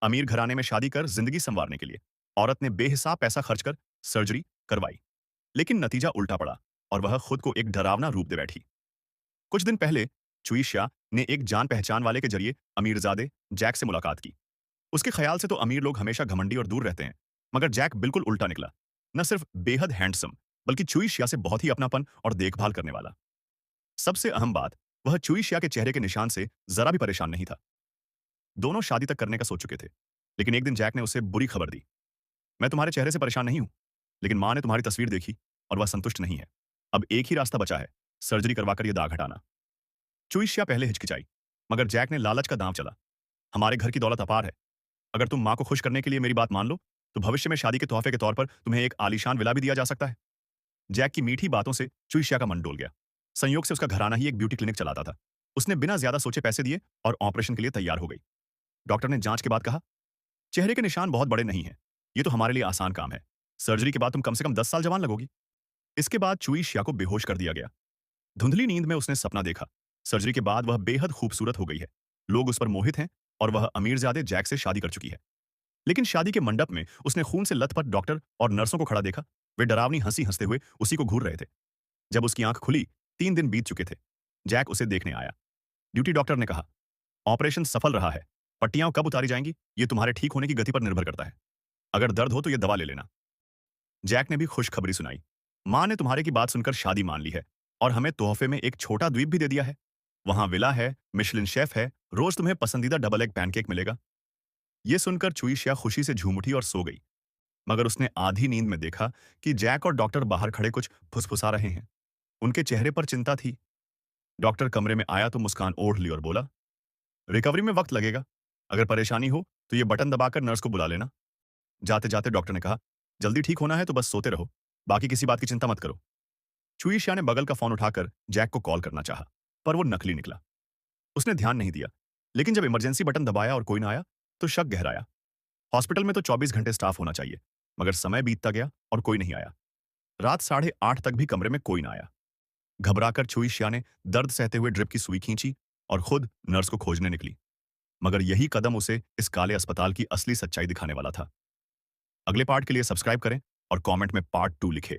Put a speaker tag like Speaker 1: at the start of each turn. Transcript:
Speaker 1: अमीर घराने में शादी कर जिंदगी संवारने के लिए औरत ने बेहिसाब पैसा खर्च कर सर्जरी करवाई, लेकिन नतीजा उल्टा पड़ा और वह खुद को एक डरावना रूप दे बैठी। कुछ दिन पहले चुईशिया ने एक जान पहचान वाले के जरिए अमीरजादे जैक से मुलाकात की। उसके ख्याल से तो अमीर लोग हमेशा घमंडी और दूर रहते हैं, मगर जैक बिल्कुल उल्टा निकला। न सिर्फ बेहद हैंडसम, बल्कि चुईशिया से बहुत ही अपनापन और देखभाल करने वाला। सबसे अहम बात, वह चुईशिया के चेहरे के निशान से जरा भी परेशान नहीं था। दोनों शादी तक करने का सोच चुके थे, लेकिन एक दिन जैक ने उसे बुरी खबर दी। मैं तुम्हारे चेहरे से परेशान नहीं हूं, लेकिन मां ने तुम्हारी तस्वीर देखी और वह संतुष्ट नहीं है। अब एक ही रास्ता बचा है, सर्जरी करवाकर यह दाग हटाना। चुईशिया पहले हिचकिचाई, मगर जैक ने लालच का दांव चला। हमारे घर की दौलत अपार है। अगर तुम मां को खुश करने के लिए मेरी बात मान लो, तो भविष्य में शादी के तोहफे के तौर पर तुम्हें एक आलीशान विला भी दिया जा सकता है। जैक की मीठी बातों से चुईशिया का मन डोल गया। संयोग से उसका घराना ही एक ब्यूटी क्लिनिक चलाता था। उसने बिना ज्यादा सोचे पैसे दिए और ऑपरेशन के लिए तैयार हो गई। डॉक्टर ने जांच के बाद कहा, चेहरे के निशान बहुत बड़े नहीं हैं। ये तो हमारे लिए आसान काम है। सर्जरी के बाद तुम कम से कम 10 साल जवान लगोगी। इसके बाद चुईशिया को बेहोश कर दिया गया। धुंधली नींद में उसने सपना देखा। सर्जरी के बाद वह बेहद खूबसूरत हो गई है। लोग उस पर मोहित हैं और वह अमीरजादे जैक से शादी कर चुकी है। लेकिन शादी के मंडप में उसने खून से लथपथ डॉक्टर और नर्सों को खड़ा देखा। वे डरावनी हंसी हंसते हुए उसी को घूर रहे थे। जब उसकी आंख खुली, 3 दिन बीत चुके थे। जैक उसे देखने आया। ड्यूटी डॉक्टर ने कहा, ऑपरेशन सफल रहा है। पट्टियां कब उतारी जाएंगी, ये तुम्हारे ठीक होने की गति पर निर्भर करता है। अगर दर्द हो तो ये दवा ले लेना। जैक ने भी खुशखबरी सुनाई। मां ने तुम्हारे की बात सुनकर शादी मान ली है और हमें तोहफे में एक छोटा द्वीप भी दे दिया है। वहां विला है, मिशलिन शेफ है, रोज तुम्हें पसंदीदा डबल एग पैनकेक मिलेगा। ये सुनकर चुईशिया खुशी से झूम उठी और सो गई। मगर उसने आधी नींद में देखा कि जैक और डॉक्टर बाहर खड़े कुछ फुसफुसा रहे हैं। उनके चेहरे पर चिंता थी। डॉक्टर कमरे में आया तो मुस्कान ओढ़ ली और बोला, रिकवरी में वक्त लगेगा। अगर परेशानी हो तो ये बटन दबाकर नर्स को बुला लेना। जाते जाते डॉक्टर ने कहा, जल्दी ठीक होना है तो बस सोते रहो, बाकी किसी बात की चिंता मत करो। चुईशिया ने बगल का फोन उठाकर जैक को कॉल करना चाहा, पर वो नकली निकला। उसने ध्यान नहीं दिया। लेकिन जब इमरजेंसी बटन दबाया और कोई ना आया, तो शक गहराया। हॉस्पिटल में तो 24 घंटे स्टाफ होना चाहिए, मगर समय बीतता गया और कोई नहीं आया। रात 8:30 तक भी कमरे में कोई ना आया। घबराकर चुईशिया ने दर्द सहते हुए ड्रिप की सुई खींची और खुद नर्स को खोजने निकली। मगर यही कदम उसे इस काले अस्पताल की असली सच्चाई दिखाने वाला था। अगले पार्ट के लिए सब्सक्राइब करें और कमेंट में पार्ट 2 लिखें।